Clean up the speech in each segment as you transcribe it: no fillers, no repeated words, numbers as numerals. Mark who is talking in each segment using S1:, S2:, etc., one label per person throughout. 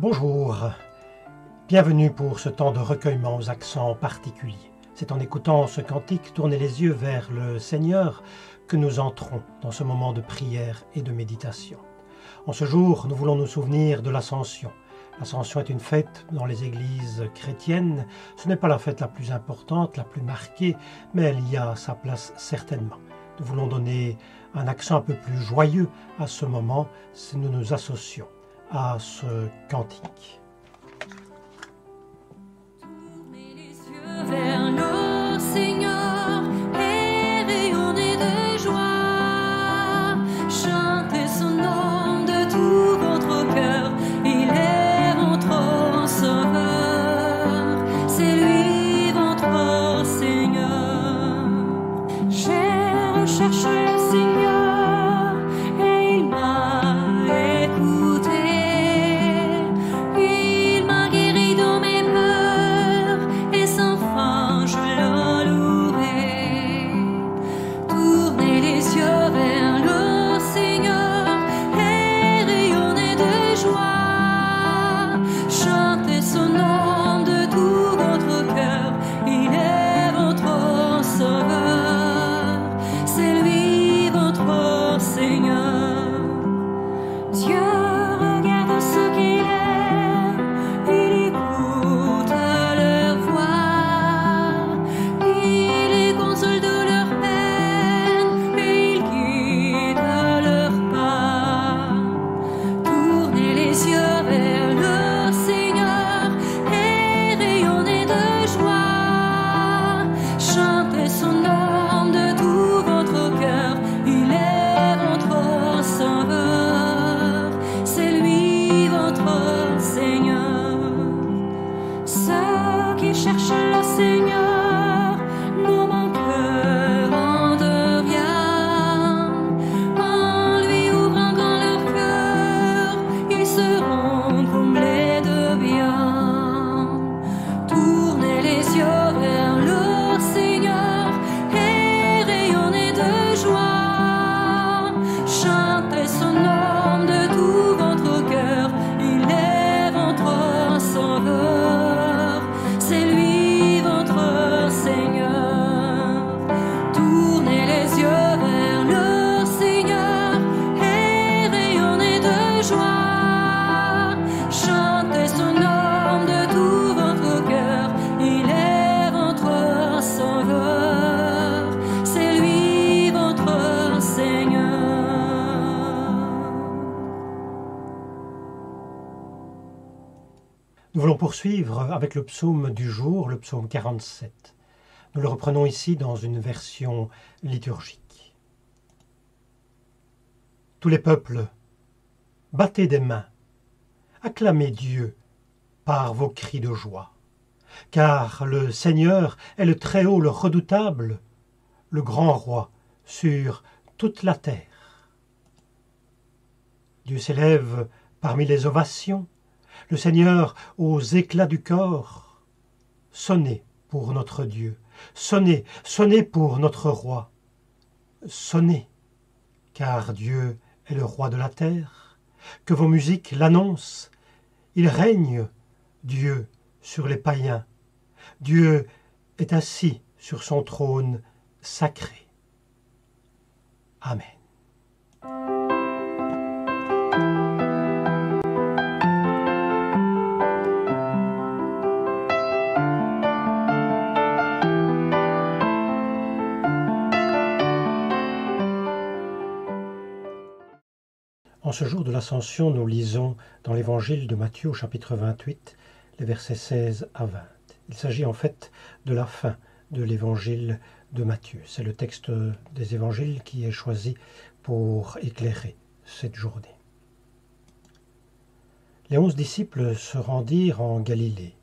S1: Bonjour, bienvenue pour ce temps de recueillement aux accents particuliers. C'est en écoutant ce cantique, tourner les yeux vers le Seigneur, que nous entrons dans ce moment de prière et de méditation. En ce jour, nous voulons nous souvenir de l'Ascension. L'Ascension est une fête dans les églises chrétiennes. Ce n'est pas la fête la plus importante, la plus marquée, mais elle y a sa place certainement. Nous voulons donner un accent un peu plus joyeux à ce moment si nous nous associons à ce cantique.
S2: Tournez les yeux vers le Seigneur et rayonnez de joie. Chantez son nom de tout votre cœur. Il est votre sauveur. C'est lui votre Seigneur. J'ai recherché le Seigneur et il m'a écouté. Il m'a guéri de mes peurs et sans fin je le louerai. Tournez les yeux vers le Seigneur et rayonnez de joie. Chantez son nom de tout votre cœur. Il est votre sauveur. C'est lui votre Seigneur. Dieu regarde ceux qu'il aime. Il écoute leur voix, il les console de leur peine et il guide leur pas. Tournez les yeux vers le Seigneur et rayonnez de joie. Chantez son nom de tout votre cœur. Il est votre sauveur. C'est lui votre Seigneur. Ceux qui cherchent le Seigneur n'ont mon cœur en de bien. En lui ouvrant grand leur cœur, ils seront comblés de bien. Tournez les yeux vers le Seigneur et rayonnez de joie. Chantez son nom de tout votre cœur. Il est votre sauveur. C'est lui votre Seigneur. Tournez les yeux vers le Seigneur et rayonnez de joie. Chantez son nom de tout votre cœur. Il est votre sauveur. C'est lui votre Seigneur.
S1: Nous voulons poursuivre avec le psaume du jour, le psaume 47. Nous le reprenons ici dans une version liturgique. Tous les peuples, battez des mains, acclamez Dieu par vos cris de joie. Car le Seigneur est le Très-Haut, le redoutable, le grand roi sur toute la terre. Dieu s'élève parmi les ovations, le Seigneur aux éclats du corps. Sonnez pour notre Dieu, sonnez, sonnez pour notre roi. Sonnez, car Dieu est le roi de la terre. Que vos musiques l'annoncent. Il règne, Dieu, sur les païens. Dieu est assis sur son trône sacré. Amen. En ce jour de l'Ascension, nous lisons dans l'Évangile de Matthieu au chapitre 28, les versets 16 à 20. Il s'agit en fait de la fin de l'Évangile de Matthieu. C'est le texte des Évangiles qui est choisi pour éclairer cette journée. Les 11 disciples se rendirent en Galilée,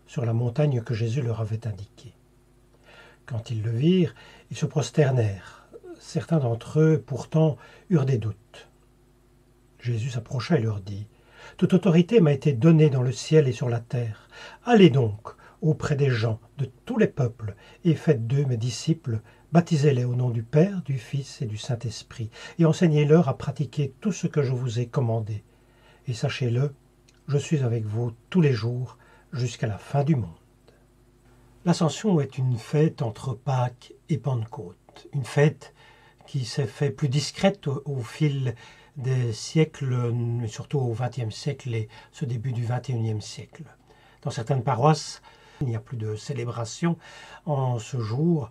S1: sur la montagne que Jésus leur avait indiquée. Quand ils le virent, ils se prosternèrent. Certains d'entre eux, pourtant, eurent des doutes. Jésus s'approcha et leur dit « Toute autorité m'a été donnée dans le ciel et sur la terre. Allez donc auprès des gens de tous les peuples et faites d'eux mes disciples, baptisez-les au nom du Père, du Fils et du Saint-Esprit, et enseignez-leur à pratiquer tout ce que je vous ai commandé. Et sachez-le, je suis avec vous tous les jours jusqu'à la fin du monde. L'Ascension est une fête entre Pâques et Pentecôte, une fête qui s'est fait plus discrète au fil des siècles, mais surtout au XXe siècle et ce début du XXIe siècle. Dans certaines paroisses, il n'y a plus de célébration en ce jour.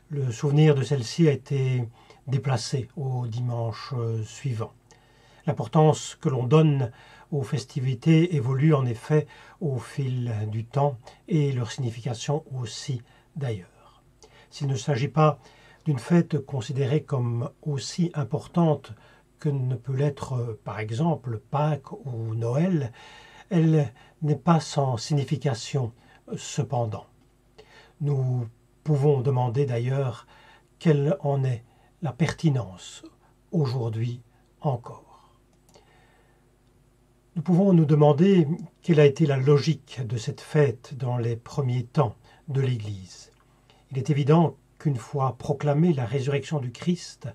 S1: Le souvenir de celle-ci a été déplacé au dimanche suivant. L'importance que l'on donne aux festivités évolue en effet au fil du temps et leur signification aussi d'ailleurs. S'il ne s'agit pas d'une fête considérée comme aussi importante que ne peut l'être par exemple Pâques ou Noël, elle n'est pas sans signification cependant. Nous pouvons demander d'ailleurs quelle en est la pertinence aujourd'hui encore. Nous pouvons nous demander quelle a été la logique de cette fête dans les premiers temps de l'Église. Il est évident qu'une fois proclamée la résurrection du Christ,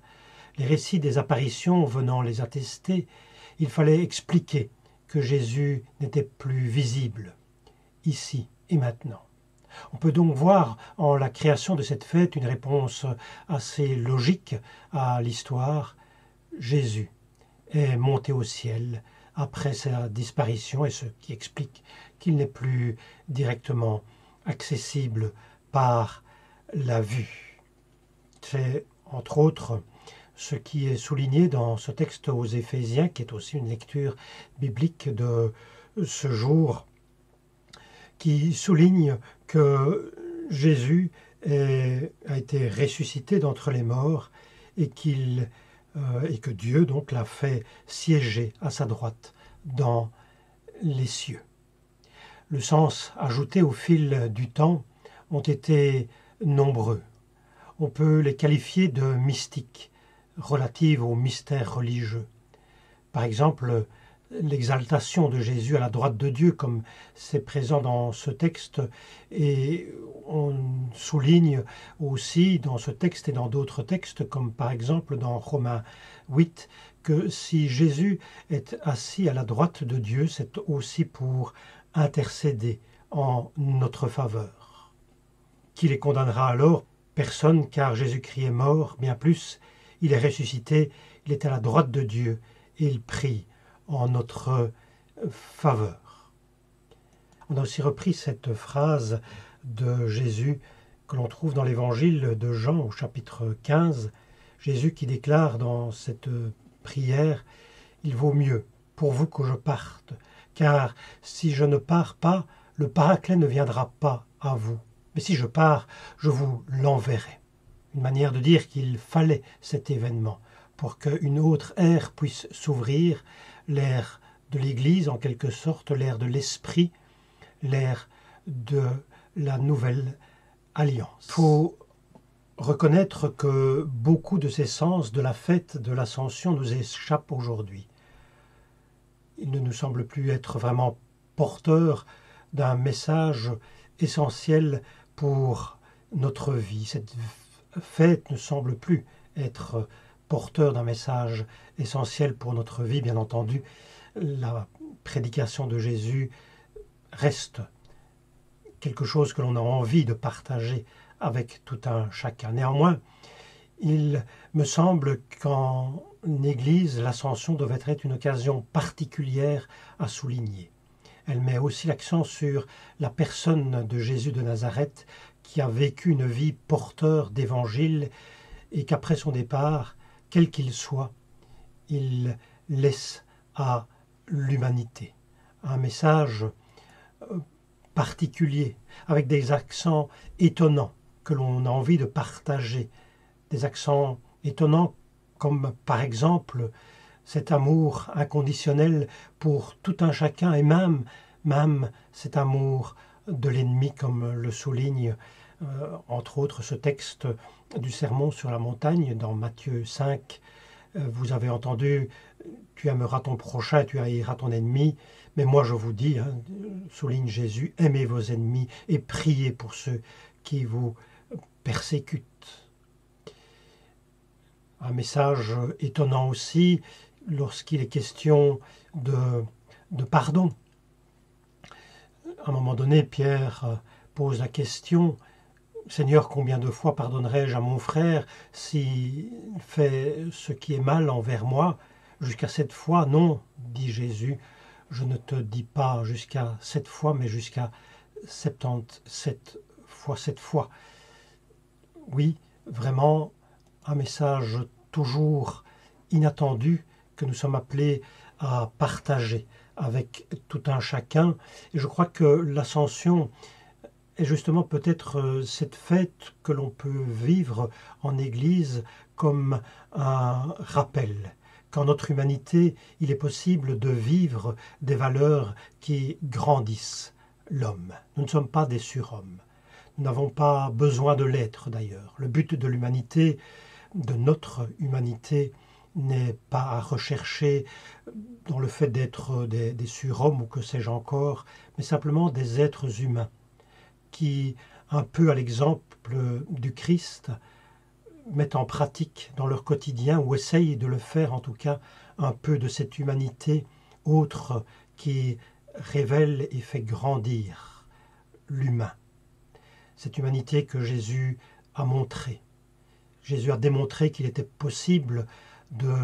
S1: les récits des apparitions venant les attester, il fallait expliquer que Jésus n'était plus visible, ici et maintenant. On peut donc voir en la création de cette fête une réponse assez logique à l'histoire. Jésus est monté au ciel après sa disparition, et ce qui explique qu'il n'est plus directement accessible par la vue. C'est entre autres ce qui est souligné dans ce texte aux Éphésiens, qui est aussi une lecture biblique de ce jour, qui souligne que Jésus a été ressuscité d'entre les morts et que Dieu donc l'a fait siéger à sa droite dans les cieux. Le sens ajouté au fil du temps ont été nombreux. On peut les qualifier de mystiques, relatives aux mystères religieux. Par exemple, l'exaltation de Jésus à la droite de Dieu, comme c'est présent dans ce texte, et on souligne aussi dans ce texte et dans d'autres textes, comme par exemple dans Romains 8, que si Jésus est assis à la droite de Dieu, c'est aussi pour intercéder en notre faveur. Qui les condamnera alors? Personne, car Jésus-Christ est mort, bien plus, il est ressuscité, il est à la droite de Dieu et il prie en notre faveur. On a aussi repris cette phrase de Jésus que l'on trouve dans l'évangile de Jean au chapitre 15. Jésus qui déclare dans cette prière « Il vaut mieux pour vous que je parte, car si je ne pars pas, le Paraclet ne viendra pas à vous. Mais si je pars, je vous l'enverrai. » Une manière de dire qu'il fallait cet événement pour qu'une autre ère puisse s'ouvrir, l'ère de l'Église en quelque sorte, l'ère de l'Esprit, l'ère de la nouvelle alliance. Il faut reconnaître que beaucoup de ces sens de la fête de l'Ascension nous échappent aujourd'hui. Il ne nous semble plus être vraiment porteur d'un message essentiel pour notre vie. Cette fête ne semble plus être porteur d'un message essentiel pour notre vie. Bien entendu, la prédication de Jésus reste quelque chose que l'on a envie de partager avec tout un chacun. Néanmoins, il me semble qu'en Église, l'Ascension devait être une occasion particulière à souligner. Elle met aussi l'accent sur la personne de Jésus de Nazareth qui a vécu une vie porteur d'évangile et qu'après son départ, quel qu'il soit, il laisse à l'humanité un message particulier, avec des accents étonnants que l'on a envie de partager, des accents étonnants comme par exemple cet amour inconditionnel pour tout un chacun et même cet amour de l'ennemi, comme le souligne entre autres ce texte du Sermon sur la montagne dans Matthieu 5. Vous avez entendu, tu aimeras ton prochain, tu haïras ton ennemi, mais moi je vous dis, souligne Jésus, aimez vos ennemis et priez pour ceux qui vous persécutent. Un message étonnant aussi lorsqu'il est question de pardon. À un moment donné, Pierre pose la question, « Seigneur, combien de fois pardonnerai-je à mon frère s'il fait ce qui est mal envers moi? Jusqu'à 7 fois? Non, dit Jésus, je ne te dis pas jusqu'à 7 fois, mais jusqu'à 77 fois 7 fois. » Oui, vraiment, un message toujours inattendu que nous sommes appelés à partager avec tout un chacun. Et je crois que l'Ascension est justement peut-être cette fête que l'on peut vivre en Église comme un rappel qu'en notre humanité, il est possible de vivre des valeurs qui grandissent l'homme. Nous ne sommes pas des surhommes. Nous n'avons pas besoin de l'être d'ailleurs. Le but de l'humanité, de notre humanité, n'est pas à rechercher dans le fait d'être des surhommes ou que sais-je encore, mais simplement des êtres humains qui, un peu à l'exemple du Christ, mettent en pratique dans leur quotidien, ou essayent de le faire en tout cas, un peu de cette humanité autre qui révèle et fait grandir l'humain. Cette humanité que Jésus a montrée. Jésus a démontré qu'il était possible de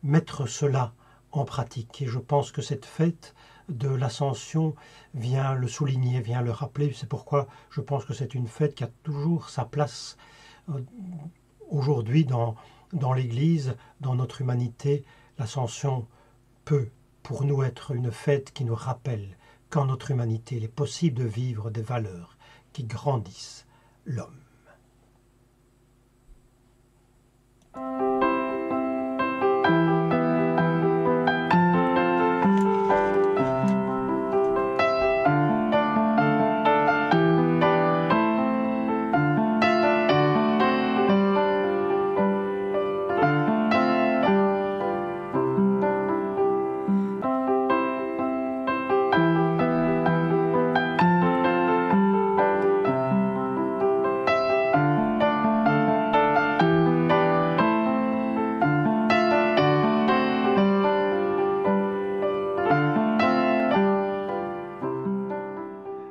S1: mettre cela en pratique. Et je pense que cette fête de l'Ascension vient le souligner, vient le rappeler. C'est pourquoi je pense que c'est une fête qui a toujours sa place aujourd'hui dans l'Église, dans notre humanité. L'Ascension peut pour nous être une fête qui nous rappelle qu'en notre humanité, il est possible de vivre des valeurs qui grandissent l'homme.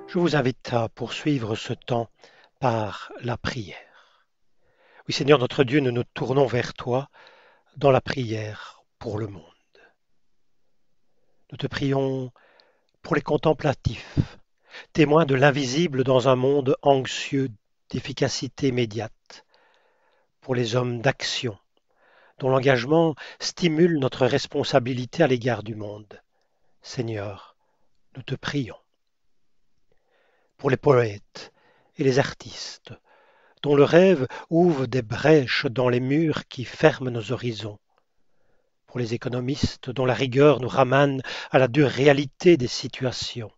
S1: Je vous invite à poursuivre ce temps par la prière. Oui, Seigneur notre Dieu, nous nous tournons vers toi dans la prière pour le monde. Nous te prions pour les contemplatifs, témoins de l'invisible dans un monde anxieux d'efficacité immédiate, pour les hommes d'action, dont l'engagement stimule notre responsabilité à l'égard du monde. Seigneur, nous te prions. Pour les poètes et les artistes, dont le rêve ouvre des brèches dans les murs qui ferment nos horizons. Pour les économistes, dont la rigueur nous ramène à la dure réalité des situations.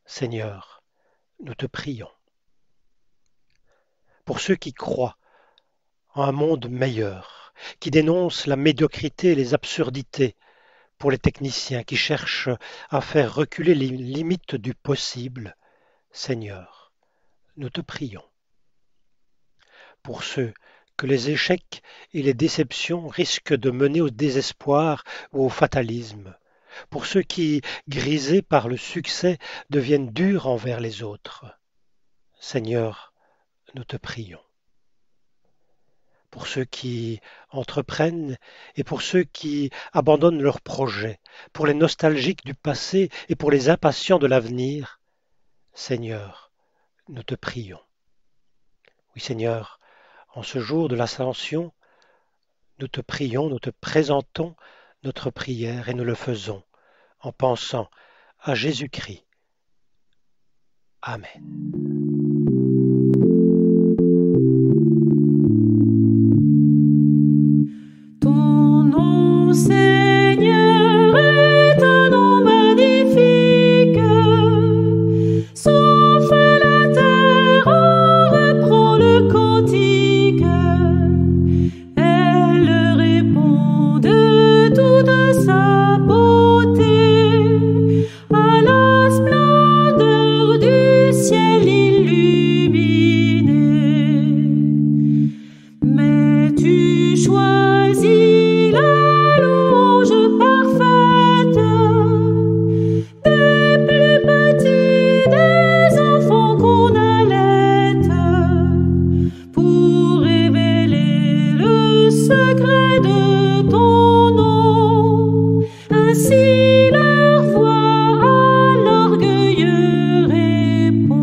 S1: Seigneur, nous te prions. Pour ceux qui croient en un monde meilleur, qui dénoncent la médiocrité et les absurdités, pour les techniciens qui cherchent à faire reculer les limites du possible, Seigneur, nous te prions. Pour ceux que les échecs et les déceptions risquent de mener au désespoir ou au fatalisme, pour ceux qui, grisés par le succès, deviennent durs envers les autres, Seigneur, nous te prions. Pour ceux qui entreprennent et pour ceux qui abandonnent leurs projets, pour les nostalgiques du passé et pour les impatients de l'avenir, Seigneur, nous te prions. Oui, Seigneur, en ce jour de l'Ascension, nous te prions, nous te présentons notre prière et nous le faisons en pensant à Jésus-Christ. Amen.
S2: Ton nom, Seigneur, est un nom magnifique. Souffle la terre, en reprend le cantique. Elle répond de toute sa beauté à la splendeur du ciel de ton nom. Ainsi leur voix à l'orgueilleux répond.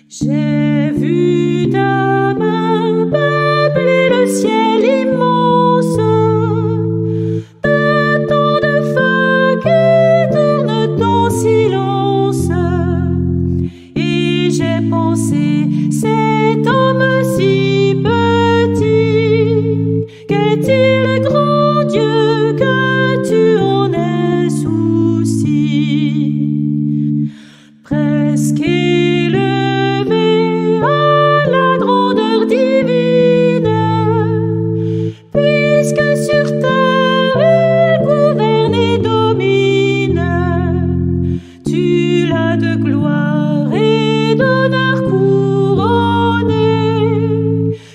S2: J'ai vu ta main peupler le ciel immense, d'un de feu qui tourne en silence. Et j'ai pensé, cet homme si petit, qu'est-il grand Dieu que tu en aies souci? Presque élevé à la grandeur divine, puisque sur terre il gouverne et domine, tu l'as de gloire et d'honneur couronné,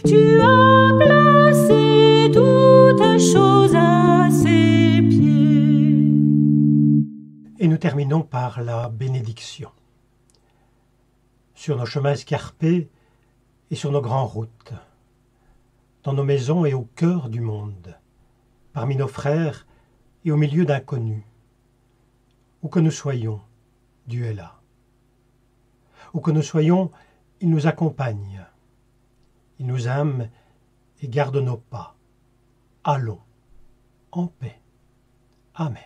S2: tu as placé toutes choses à ses pieds.
S1: Et nous terminons par la bénédiction. Sur nos chemins escarpés et sur nos grandes routes, dans nos maisons et au cœur du monde, parmi nos frères et au milieu d'inconnus, où que nous soyons, Dieu est là. Où que nous soyons, il nous accompagne, il nous aime et garde nos pas. Allons en paix. Amen.